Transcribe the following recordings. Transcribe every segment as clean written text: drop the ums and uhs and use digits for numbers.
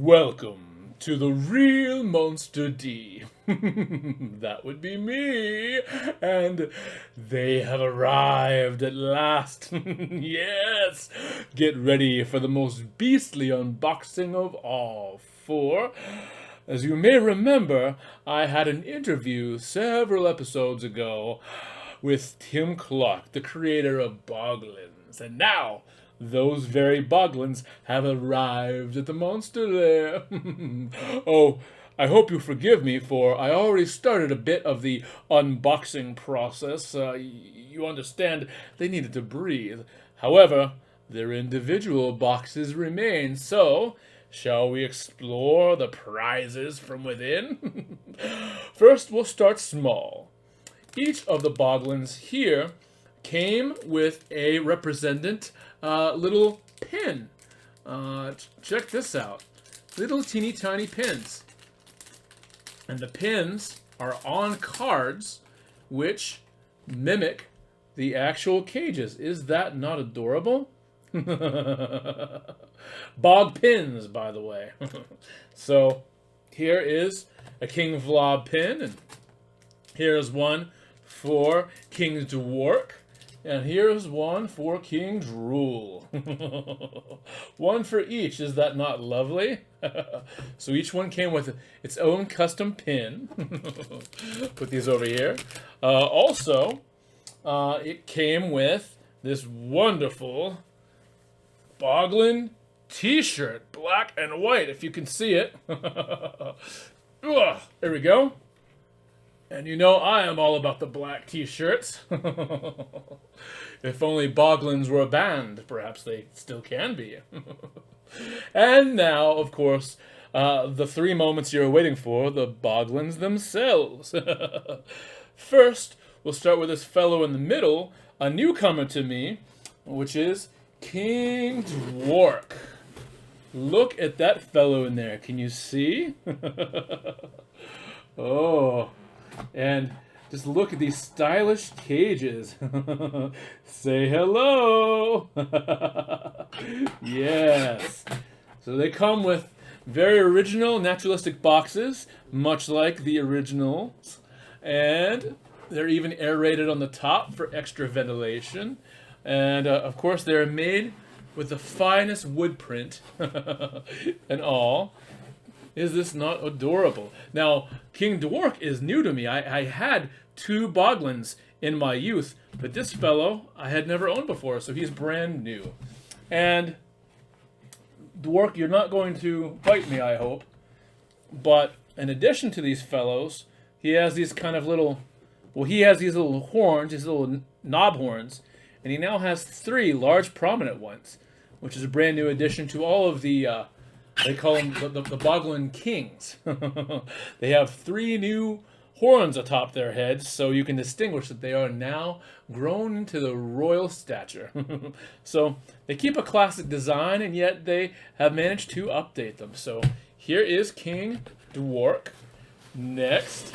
Welcome to the real Monster D. That would be me. And they have arrived at last. Yes. Get ready for the most beastly unboxing of all. For, as you may remember, I had an interview several episodes ago with Tim Clark, the creator of Boglins. And now those very Boglins have arrived at the monster lair. Oh, I hope you forgive me, for I already started a bit of the unboxing process. You understand, they needed to breathe. However, their individual boxes remain, so shall we explore the prizes from within? First, we'll start small. Each of the Boglins here came with a representative little pin. Check this out. Little teeny tiny pins. And the pins are on cards which mimic the actual cages. Is that not adorable? Bog pins, by the way. So here is a King Vlad pin, and here's one for King Dwark, and here's one for King Drool. One for each. Is that not lovely? So each one came with its own custom pin. Put these over here. Also, it came with this wonderful Boglin t-shirt, black and white, if you can see it. There we go. And you know I am all about the black t-shirts. If only Boglins were a band, perhaps they still can be. And now, of course, the three moments you're waiting for, the Boglins themselves. First, we'll start with this fellow in the middle, a newcomer to me, which is King Dwark. Look at that fellow in there. Can you see? Oh. And just look at these stylish cages. Say hello. Yes. So they come with very original naturalistic boxes, much like the originals. And they're even aerated on the top for extra ventilation. And of course they're made with the finest wood print and all. Is this not adorable? Now, King Dwark is new to me. I had two Boglins in my youth, but this fellow I had never owned before, so he's brand new. And Dwark, you're not going to bite me, I hope. But in addition to these fellows, he has these kind of little, he has these little horns, these little knob horns, and he now has three large prominent ones, which is a brand new addition to all of the they call them the Boglin Kings. They have three new horns atop their heads, so you can distinguish that they are now grown into the royal stature. So they keep a classic design, and yet they have managed to update them. So here is King Dwark. Next,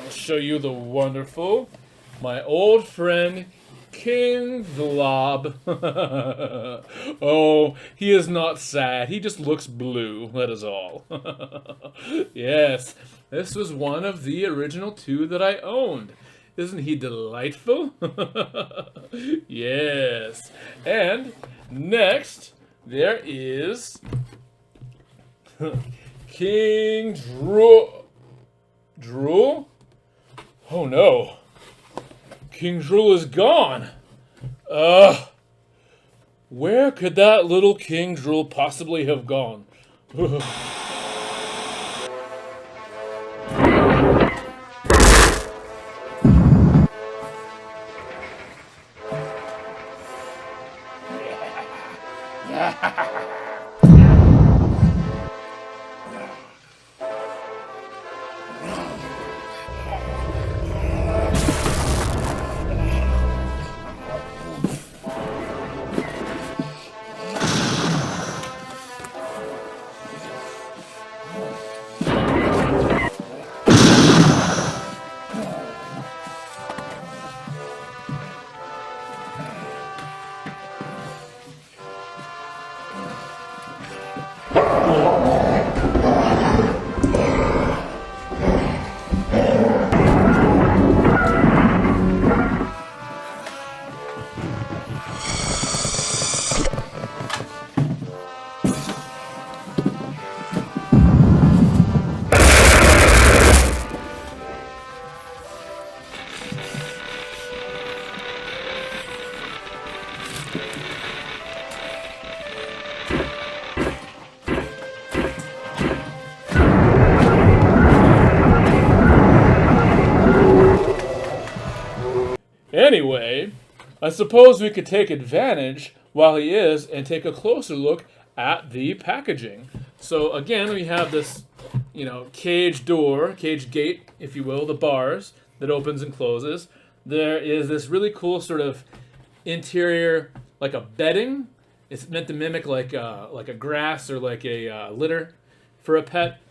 I'll show you the wonderful, my old friend, King Vlad. Oh, he is not sad. He just looks blue, that is all. Yes, this was one of the original two that I owned. Isn't he delightful? Yes. And next, there is King Drool. Drool? Oh no. King Drool is gone. Where could that little King Drool possibly have gone? Anyway, I suppose we could take advantage while he is and take a closer look at the packaging. So again, we have this, cage door, cage gate, if you will, the bars that opens and closes. There is this really cool sort of interior, like a bedding. It's meant to mimic like a grass or like a litter for a pet.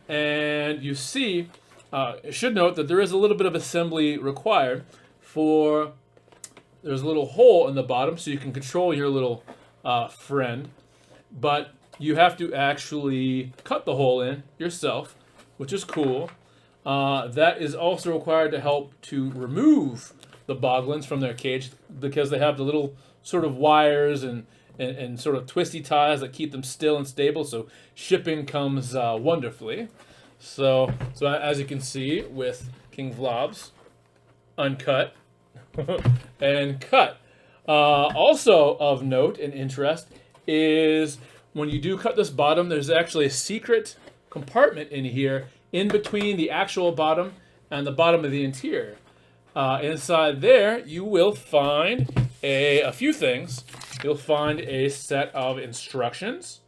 And you see, I should note that there is a little bit of assembly required. There's a little hole in the bottom so you can control your little friend, but you have to actually cut the hole in yourself, which is cool. That is also required to help to remove the Boglins from their cage because they have the little sort of wires and sort of twisty ties that keep them still and stable, so shipping comes wonderfully. So as you can see with King Vlob's, uncut and cut. Also of note and interest is when you do cut this bottom, there's actually a secret compartment in here in between the actual bottom and the bottom of the interior. Inside there, you will find a few things. You'll find a set of instructions,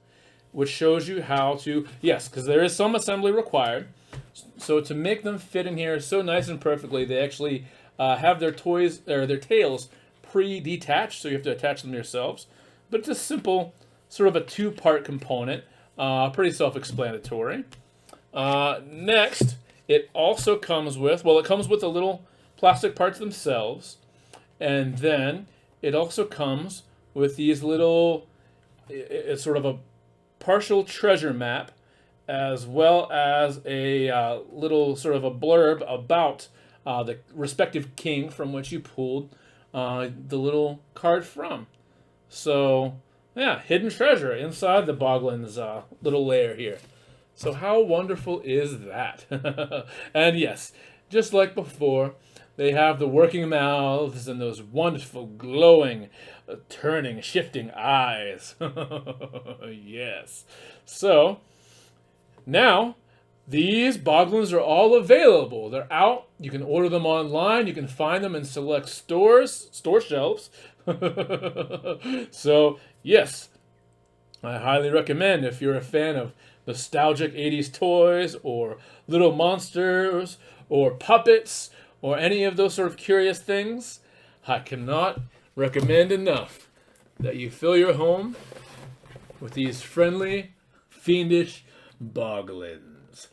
which shows you how to, yes, because there is some assembly required. So to make them fit in here so nice and perfectly, they actually have their toys or their tails pre-detached, so you have to attach them yourselves. But it's a simple, sort of a two-part component, pretty self-explanatory. Next, it also comes with, it comes with the little plastic parts themselves, and then it also comes with these little, it's sort of a partial treasure map, as well as a little sort of a blurb about the respective king from which you pulled the little card from. So, yeah, hidden treasure inside the Boglins little lair here. So how wonderful is that? And yes, just like before, they have the working mouths and those wonderful, glowing, turning, shifting eyes. Yes. So, now, these Boglins are all available. They're out. You can order them online. You can find them in select store shelves. So, yes, I highly recommend if you're a fan of nostalgic 80s toys or little monsters or puppets or any of those sort of curious things, I cannot recommend enough that you fill your home with these friendly, fiendish Boglins.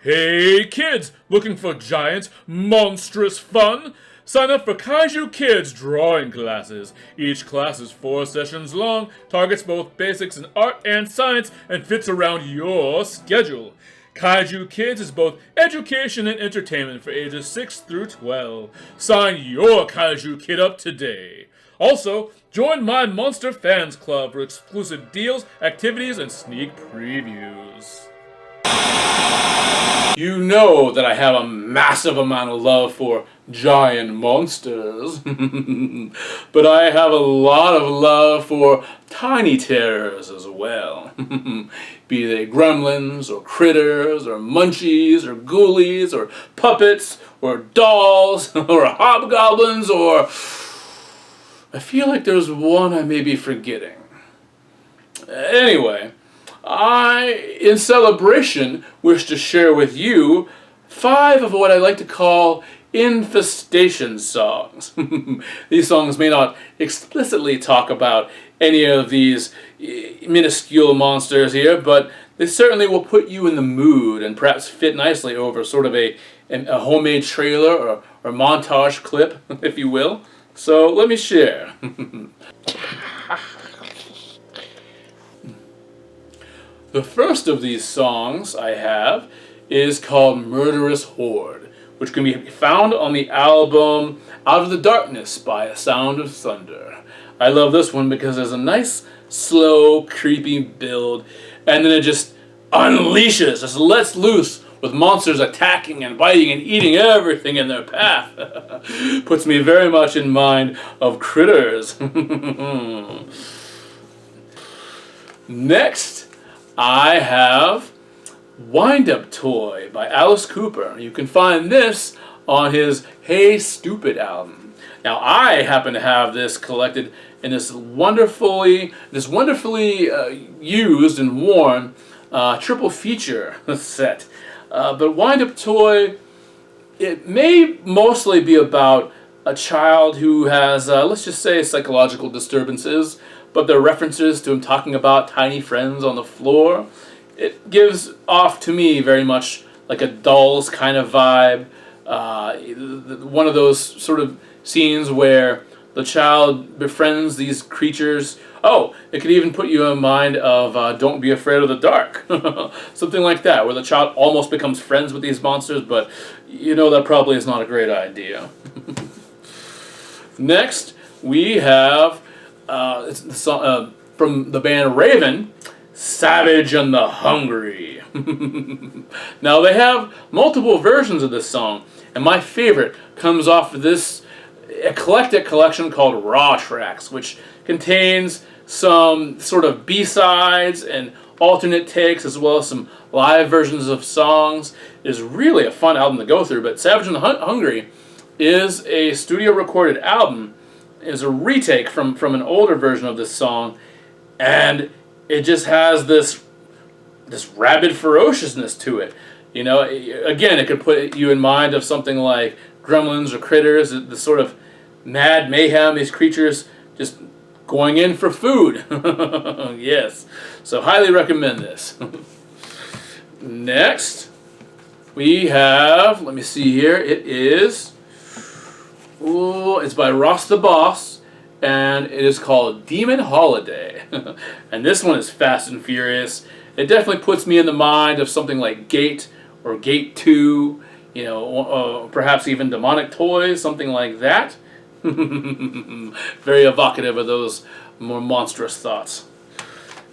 Hey kids, looking for giant, monstrous fun? Sign up for Kaiju Kids drawing classes. Each class is 4 sessions long, targets both basics in art and science, and fits around your schedule. Kaiju Kids is both education and entertainment for ages 6 through 12. Sign your Kaiju Kid up today. Also, join my Monster Fans Club for exclusive deals, activities, and sneak previews. You know that I have a massive amount of love for giant monsters, but I have a lot of love for tiny terrors as well. Be they gremlins, or critters, or munchies, or ghoulies, or puppets, or dolls, or hobgoblins, or... I feel like there's one I may be forgetting. Anyway, I, in celebration, wish to share with you 5 of what I like to call Infestation songs. These songs may not explicitly talk about any of these minuscule monsters here, but they certainly will put you in the mood and perhaps fit nicely over sort of a homemade trailer or montage clip, if you will. So let me share. The first of these songs I have is called Murderous Horde, which can be found on the album Out of the Darkness by A Sound of Thunder. I love this one because there's a nice, slow, creepy build, and then it just unleashes, just lets loose with monsters attacking and biting and eating everything in their path. Puts me very much in mind of Critters. Next, I have Wind Up Toy by Alice Cooper. You can find this on his Hey Stupid album. Now, I happen to have this collected in this wonderfully used and worn triple feature set. But Wind Up Toy, it may mostly be about a child who has, let's just say, psychological disturbances, but there are references to him talking about tiny friends on the floor. It gives off to me very much like a Dolls kind of vibe. One of those sort of scenes where the child befriends these creatures. Oh, it could even put you in mind of Don't Be Afraid of the Dark. Something like that, where the child almost becomes friends with these monsters, but you know that probably is not a great idea. Next, we have from the band Raven, Savage and the Hungry. Now, they have multiple versions of this song, and my favorite comes off of this eclectic collection called Raw Tracks, which contains some sort of B-sides and alternate takes, as well as some live versions of songs. It is really a fun album to go through, but Savage and the Hungry is a studio recorded album. It is a retake from an older version of this song, and it just has this rabid ferociousness to it. You know, again, it could put you in mind of something like Gremlins or Critters, the sort of mad mayhem, these creatures just going in for food. Yes, so highly recommend this. Next, we have, let me see here, it's by Ross the Boss, and it is called Demon Holiday. And this one is fast and furious. It definitely puts me in the mind of something like Gate or Gate 2, you know, perhaps even Demonic Toys, something like that. Very evocative of those more monstrous thoughts.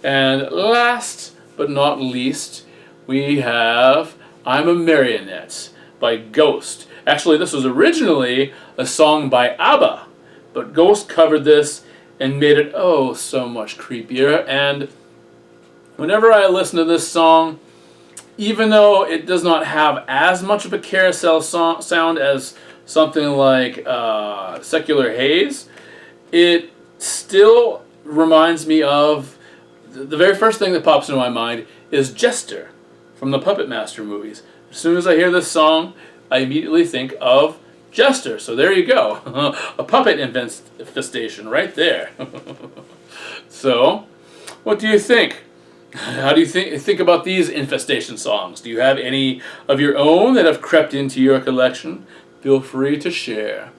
And last but not least, we have I'm a Marionette by Ghost. Actually, this was originally a song by ABBA, but Ghost covered this and made it oh so much creepier. And whenever I listen to this song, even though it does not have as much of a carousel sound as something like Secular Haze, it still reminds me of the very first thing that pops into my mind is Jester from the Puppet Master movies. As soon as I hear this song, I immediately think of Jester. So there you go. A puppet infestation right there. So, what do you think? How do you think about these infestation songs? Do you have any of your own that have crept into your collection? Feel free to share.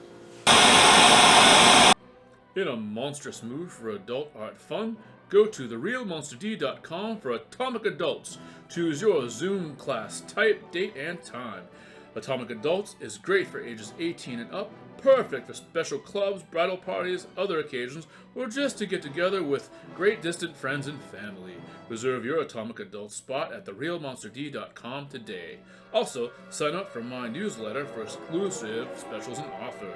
In a monstrous mood for adult art fun, go to therealmonsterd.com for Atomic Adults. Choose your Zoom class type, date, and time. Atomic Adults is great for ages 18 and up, perfect for special clubs, bridal parties, other occasions, or just to get together with great distant friends and family. Reserve your Atomic Adult spot at therealmonsterd.com today. Also, sign up for my newsletter for exclusive specials and offers.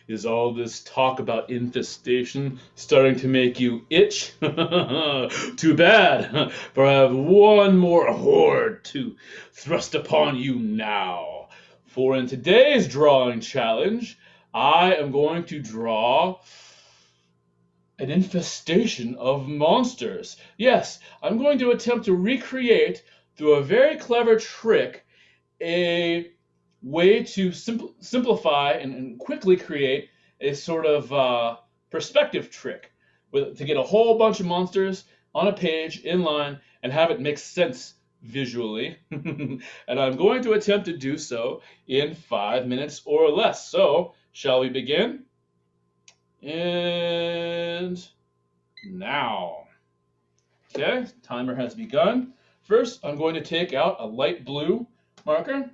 Is all this talk about infestation starting to make you itch? Too bad, for I have one more horde to thrust upon you now. For in today's drawing challenge, I am going to draw an infestation of monsters. Yes, I'm going to attempt to recreate, through a very clever trick, a way to simplify and quickly create a sort of perspective trick to get a whole bunch of monsters on a page in line and have it make sense visually. And I'm going to attempt to do so in 5 minutes or less. So, shall we begin? And now. Okay, timer has begun. First, I'm going to take out a light blue marker.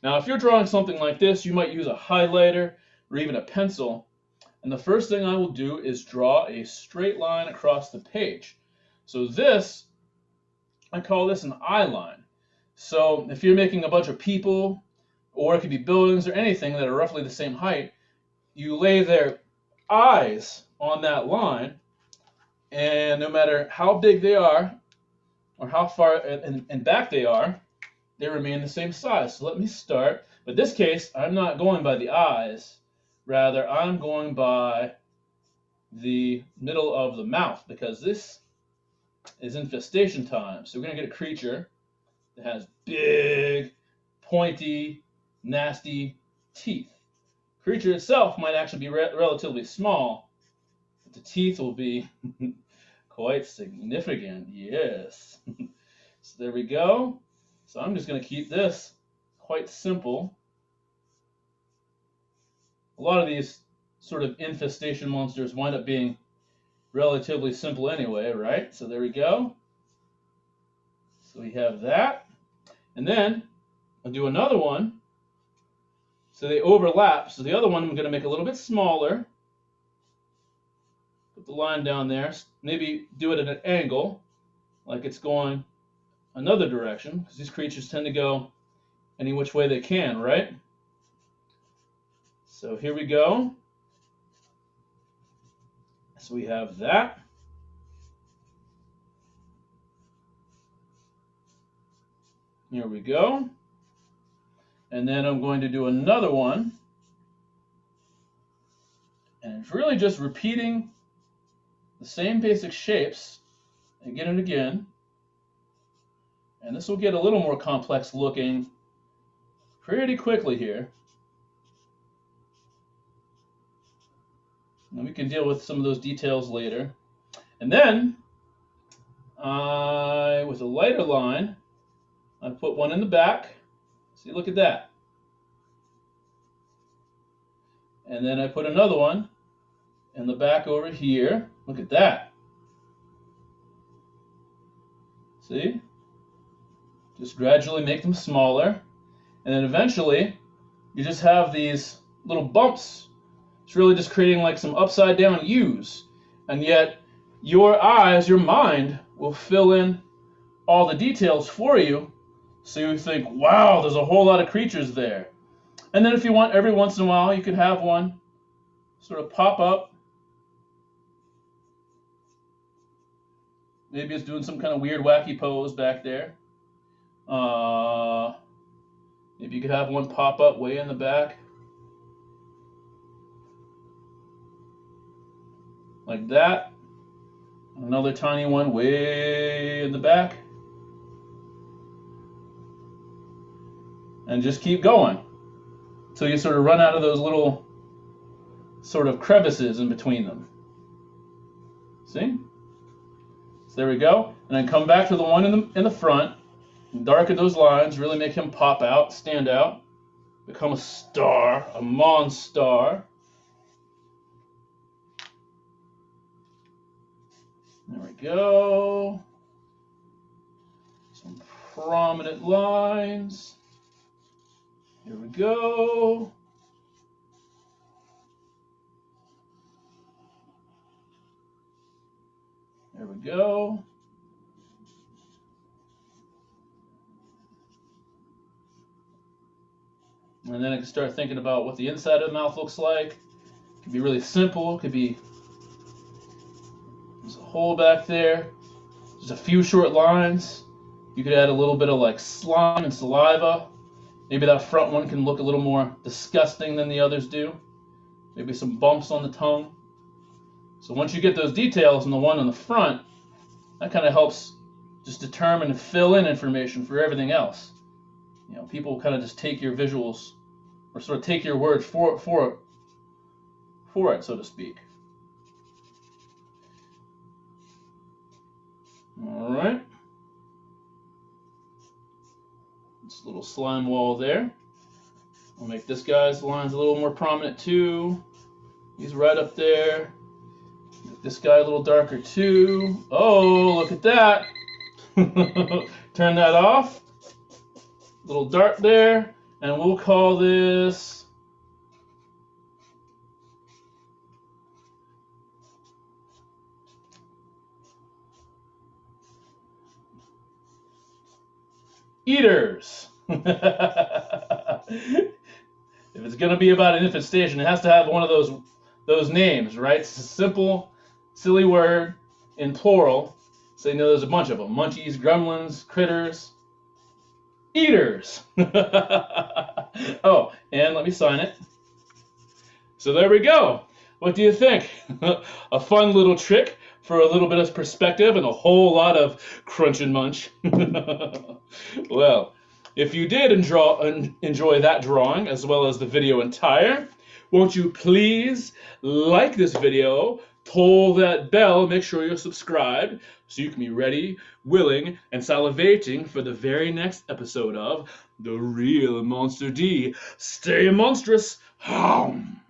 Now, if you're drawing something like this, you might use a highlighter or even a pencil. And the first thing I will do is draw a straight line across the page. So this, I call this an eye line. So if you're making a bunch of people, or it could be buildings or anything that are roughly the same height, you lay their eyes on that line, and no matter how big they are, or how far and back they are, they remain the same size. So let me start. But in this case, I'm not going by the eyes. Rather, I'm going by the middle of the mouth, because this is infestation time. So we're going to get a creature that has big, pointy, nasty teeth. Creature itself might actually be relatively small, but the teeth will be quite significant. Yes. So there we go. So I'm just going to keep this quite simple. A lot of these sort of infestation monsters wind up being relatively simple anyway, right? So there we go. So we have that. And then I'll do another one. So they overlap. So the other one I'm going to make a little bit smaller. Put the line down there. Maybe do it at an angle, like it's going another direction, because these creatures tend to go any which way they can, right? So here we go. So we have that. Here we go. And then I'm going to do another one. And it's really just repeating the same basic shapes again and again. And this will get a little more complex looking pretty quickly here. And we can deal with some of those details later. And then, with a lighter line, I put one in the back. See, look at that. And then I put another one in the back over here. Look at that. See? Just gradually make them smaller. And then eventually, you just have these little bumps. It's really just creating like some upside down U's. And yet, your eyes, your mind, will fill in all the details for you. So you think, wow, there's a whole lot of creatures there. And then if you want, every once in a while, you can have one sort of pop up. Maybe it's doing some kind of weird, wacky pose back there. Maybe you could have one pop up way in the back. Like that. Another tiny one way in the back. And just keep going until you sort of run out of those little sort of crevices in between them. See? So there we go. And then come back to the one in the front. Darken those lines. Really make him pop out, stand out. Become a star, a monstar. There we go. Some prominent lines. Here we go. There we go. And then I can start thinking about what the inside of the mouth looks like. It could be really simple. It could be there's a hole back there. Just a few short lines. You could add a little bit of like slime and saliva. Maybe that front one can look a little more disgusting than the others do. Maybe some bumps on the tongue. So once you get those details in the one on the front, that kind of helps just determine and fill in information for everything else. You know, people kind of just take your visuals, or sort of take your word for it, so to speak. All right. This little slime wall there. I'll make this guy's lines a little more prominent too. He's right up there. Make this guy a little darker too. Oh, look at that. Turn that off. little dart there, and we'll call this eaters. If it's going to be about an infestation, it has to have one of those names, right? It's a simple, silly word in plural. So you know there's a bunch of them. Munchies, gremlins, critters, eaters. Oh, and let me sign it. So there we go. What do you think? A fun little trick for a little bit of perspective and a whole lot of crunch and munch. Well, if you did enjoy that drawing as well as the video entire, won't you please like this video, toll that bell, make sure you're subscribed so you can be ready, willing, and salivating for the very next episode of The Real Monster D. Stay monstrous! Hum.